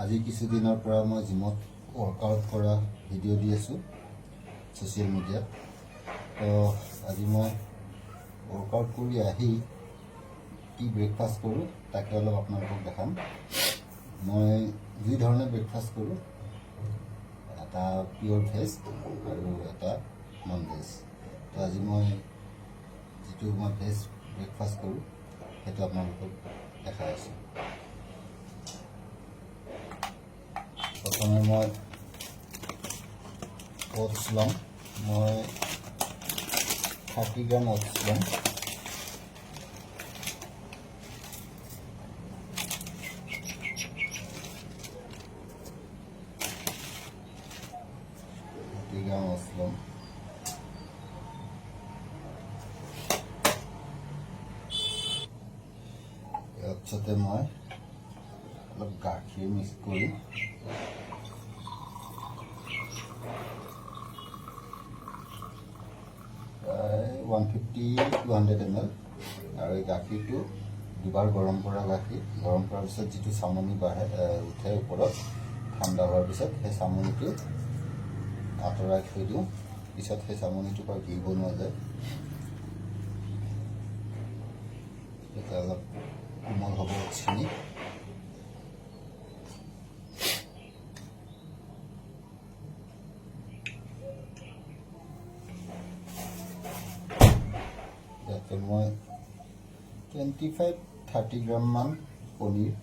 আজি কিছুদিনৰ পৰা মই জিমত ৱৰ্কআউট কৰা ভিডিঅ' দি আছোঁ ছ'চিয়েল মিডিয়াত। তো আজি মই ৱৰ্কআউট কৰি আহি কি ব্ৰেকফাষ্ট কৰোঁ তাকে অলপ আপোনালোকক দেখাম। মই দুই ধৰণে ব্ৰেকফাষ্ট কৰোঁ, এটা পিয়'ৰ ভেজ আৰু এটা নন ভেজ। তো আজি মই যিটো মই ভেজ ব্ৰেকফাষ্ট কৰোঁ সেইটো আপোনালোকক দেখাই আছোঁ। প্ৰথমে মই অ'টছ ল'ম। মই 30 গ্ৰাম অ'টছ ল'ম। অ'টছতে মই অলপ গাখীৰ মিক্স কৰি প্ৰায় 150-200 ml, আৰু এই গাখীৰটো দুবাৰ গৰম কৰা গাখীৰ। গৰম কৰাৰ পিছত যিটো চামনি উঠে ওপৰত, ঠাণ্ডা হোৱাৰ পিছত সেই চামনিটো আঁতৰাই থৈ দিওঁ। পিছত সেই চামনিটোৰ পৰা ঘি বনোৱা যায়। এতিয়া অলপ কোমল হ'ব চিনি। ইয়াতে মই 25-30 গ্ৰাম মান পনীৰ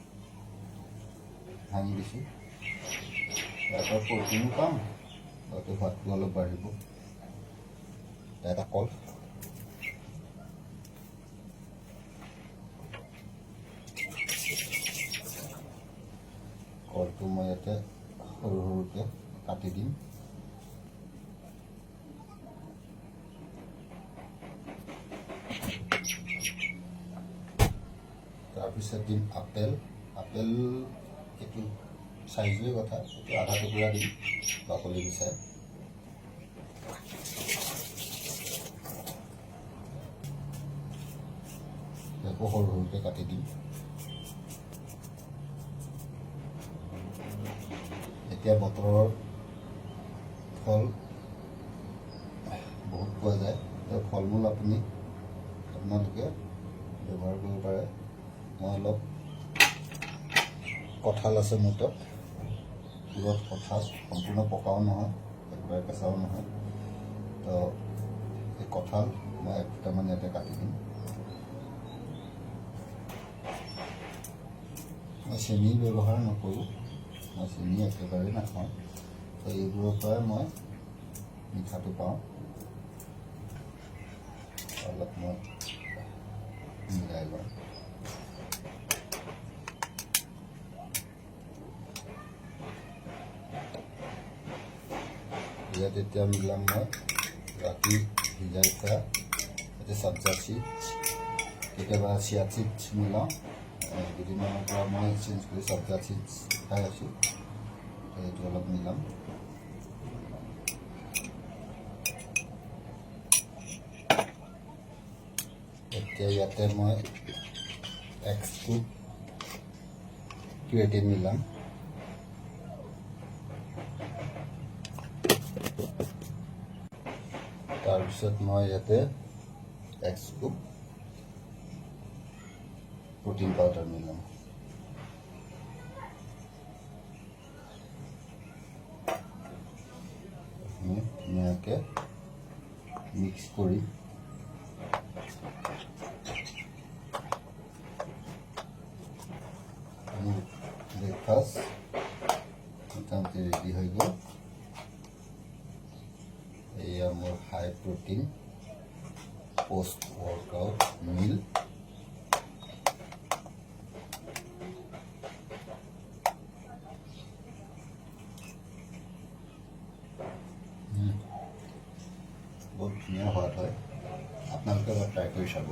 ভাঙি দিছোঁ। ইয়াৰ পৰা প্ৰটিনো পাম, লগতে সোৱাদটো অলপ বাঢ়িব। এটা কল, কলটো মই ইয়াতে সৰু সৰুকৈ কাটি দিম। তাৰপিছত দিম আপেল। আপেল এইটো চাইজৰ কথা, এইটো আধা টুকুৰা দিম বাকলি গুচাই। আকৌ সৰু সৰুকৈ কাটি দিম। এতিয়া বতৰৰ ফল বহুত পোৱা যায়, ফল মূল আপোনালোকে ব্যৱহাৰ কৰিব পাৰে। মই অলপ কঁঠাল আছে মোৰ তাত, পুৰত কঁঠাল, সম্পূৰ্ণ পকাও নহয় একেবাৰে কেঁচাও নহয়। তো এই কঁঠাল মই 1 ফুটামান ইয়াতে কাটি দিম। মই চেনি ব্যৱহাৰ নকৰোঁ, মই চেনি একেবাৰে নাখাওঁ। তো এইবোৰৰ পৰাই মই মিঠাটো পাওঁ। অলপ মই মিলাই লওঁ। ইয়াত এতিয়া মিলাম মই ৰাতি ভিজাই থোৱা ইয়াতে সব্জা চিডছ, কেতিয়াবা চিয়া চিডছ মিলাওঁ। দুদিনমানৰ পৰা মই চেঞ্জ কৰি সব্জা চিডছ খাই আছোঁ। এইটো অলপ মিলাম। এতিয়া ইয়াতে মই 1 স্কুপ ক্ৰিয়েটিন মিলাম। তাৰপিছত মই ইয়াতে 1 স্কুপ প্ৰটিন পাউডাৰ মিলাম। ধুনীয়াকৈ মিক্স কৰি ব্ৰেকফাষ্ট মোটামুটি ৰেডি হৈ গ'ল। এয়া মোৰ হাই প্ৰটিন পোষ্ট ৱৰ্কআউট মিল। বহুত ধুনীয়া সোৱাদ হয়, আপোনালোকে এবাৰ ট্ৰাই কৰি চাব।